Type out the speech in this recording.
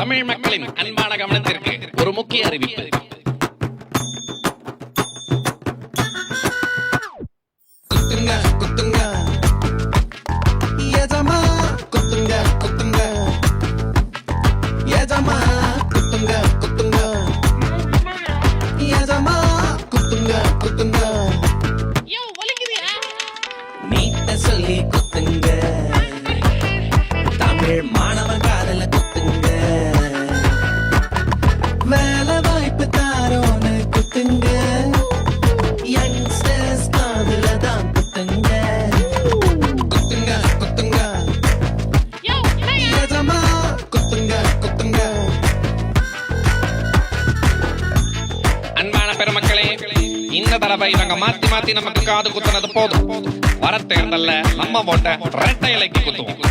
தமிழ் மக்களின் அன்பான கவனத்திற்கு ஒரு முக்கிய அறிவிப்பு. குத்துங்க குத்துங்க எஜமா குத்துங்க குத்துங்க எஜமா குத்துங்க குத்துங்க எஜமா குத்துங்க குத்துங்க நீட்ட சொல்லி குத்துங்க தமிழ் மாணவன் காதல குத்துங்க வேலை வாய்ப்பு தாரோன்னு குத்துங்க யங்ஸ்டர்ஸ் காதல தான் குத்துங்க குத்துங்க குத்துங்க எஜமா குத்துங்க குத்துங்க. அன்பான பெருமக்களே, இந்த தடவை நாங்க மாத்தி மாத்தி நமக்கு காது குத்துனது போதும். வர தேர்தல்ல நம்ம ஓட்ட ரெட்டை இலைக்கு குத்துவோம்.